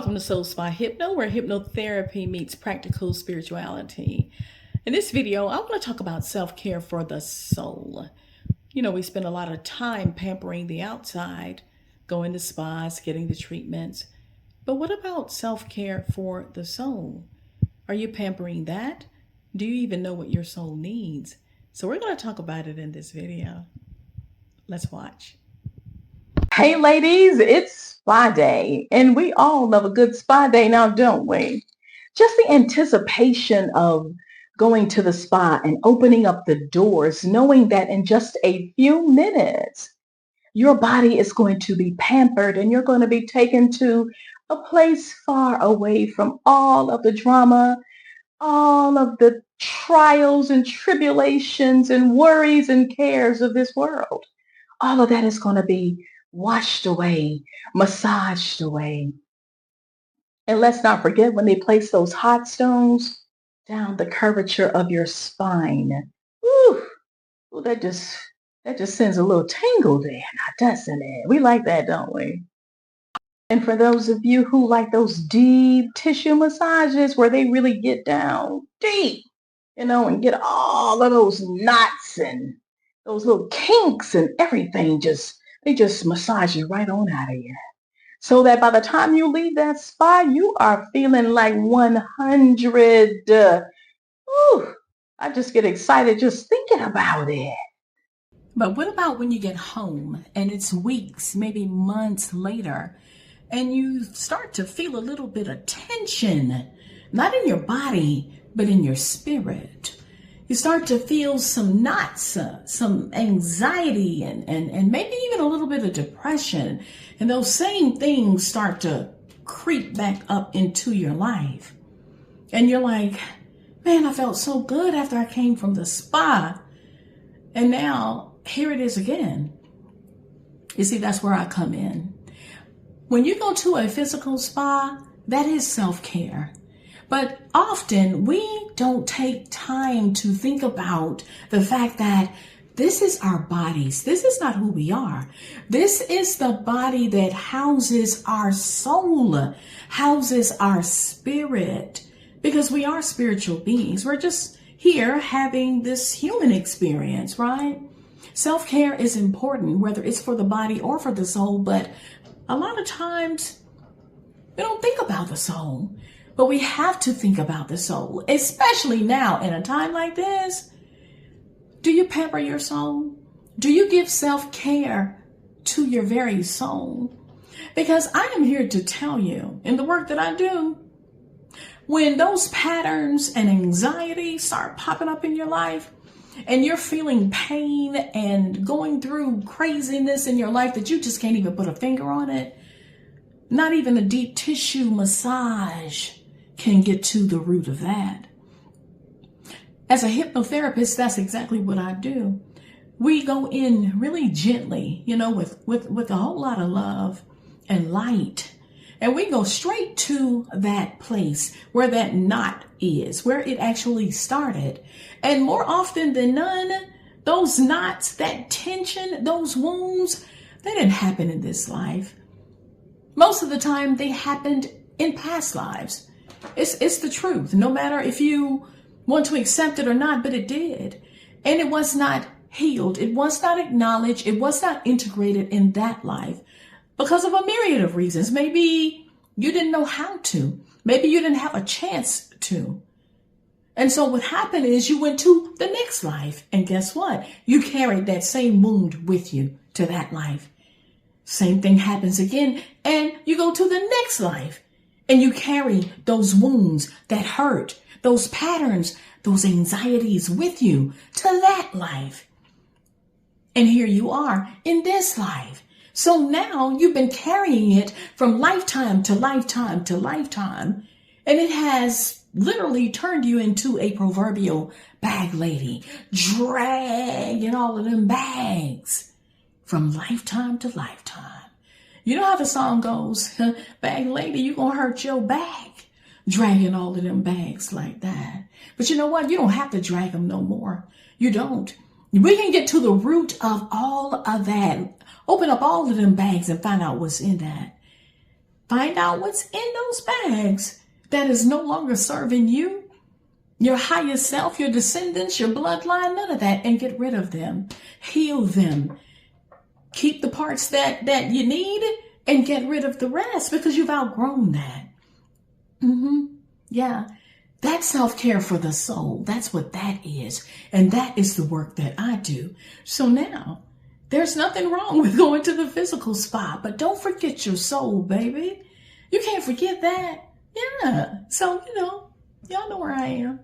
Welcome to Soul Spa Hypno, where hypnotherapy meets practical spirituality. In this video, I want to talk about self-care for the soul. You know, we spend a lot of time pampering the outside, going to spas, getting the treatments. But what about self-care for the soul? Are you pampering that? Do you even know what your soul needs? So we're going to talk about it in this video. Let's watch. Hey ladies, it's spa day, and we all love a good spa day now, don't we? Just the anticipation of going to the spa and opening up the doors, knowing that in just a few minutes, your body is going to be pampered and you're going to be taken to a place far away from all of the drama, all of the trials and tribulations and worries and cares of this world. All of that is going to be washed away, massaged away. And let's not forget when they place those hot stones down the curvature of your spine. Ooh, that just sends a little tingle there, now doesn't it? We like that, don't we? And for those of you who like those deep tissue massages where they really get down deep, and get all of those knots and those little kinks and everything, they just massage you right on out of here. So that by the time you leave that spa, you are feeling like 100. I just get excited just thinking about it. But what about when you get home and it's weeks, maybe months later, and you start to feel a little bit of tension, not in your body, but in your spirit? You start to feel some knots, some anxiety, and maybe even a little bit of depression. And those same things start to creep back up into your life. And you're like, man, I felt so good after I came from the spa. And now here it is again. You see, that's where I come in. When you go to a physical spa, that is self-care. But often we don't take time to think about the fact that this is our bodies. This is not who we are. This is the body that houses our soul, houses our spirit, because we are spiritual beings. We're just here having this human experience, right? Self-care is important, whether it's for the body or for the soul, but a lot of times we don't think about the soul. But we have to think about the soul, especially now in a time like this. Do you pamper your soul? Do you give self-care to your very soul? Because I am here to tell you, in the work that I do, when those patterns and anxiety start popping up in your life, and you're feeling pain and going through craziness in your life that you just can't even put a finger on it, not even a deep tissue massage can get to the root of that. As a hypnotherapist, that's exactly what I do. We go in really gently, with a whole lot of love and light. And we go straight to that place where that knot is, where it actually started. And more often than none, those knots, that tension, those wounds, they didn't happen in this life. Most of the time, they happened in past lives. It's the truth, no matter if you want to accept it or not, but it did. And it was not healed. It was not acknowledged. It was not integrated in that life because of a myriad of reasons. Maybe you didn't know how to. Maybe you didn't have a chance to. And so what happened is you went to the next life. And guess what? You carried that same wound with you to that life. Same thing happens again. And you go to the next life. And you carry those wounds that hurt, those patterns, those anxieties with you to that life. And here you are in this life. So now you've been carrying it from lifetime to lifetime to lifetime. And it has literally turned you into a proverbial bag lady, dragging all of them bags from lifetime to lifetime. You know how the song goes, bag lady, you gonna hurt your back, dragging all of them bags like that. But you know what? You don't have to drag them no more. You don't. We can get to the root of all of that. Open up all of them bags and find out what's in that. Find out what's in those bags that is no longer serving you, your higher self, your descendants, your bloodline, none of that, and get rid of them. Heal them. Keep the parts that you need and get rid of the rest because you've outgrown that. Yeah. That's self-care for the soul. That's what that is. And that is the work that I do. So now, there's nothing wrong with going to the physical spa, but don't forget your soul, baby. You can't forget that. Yeah. So, y'all know where I am.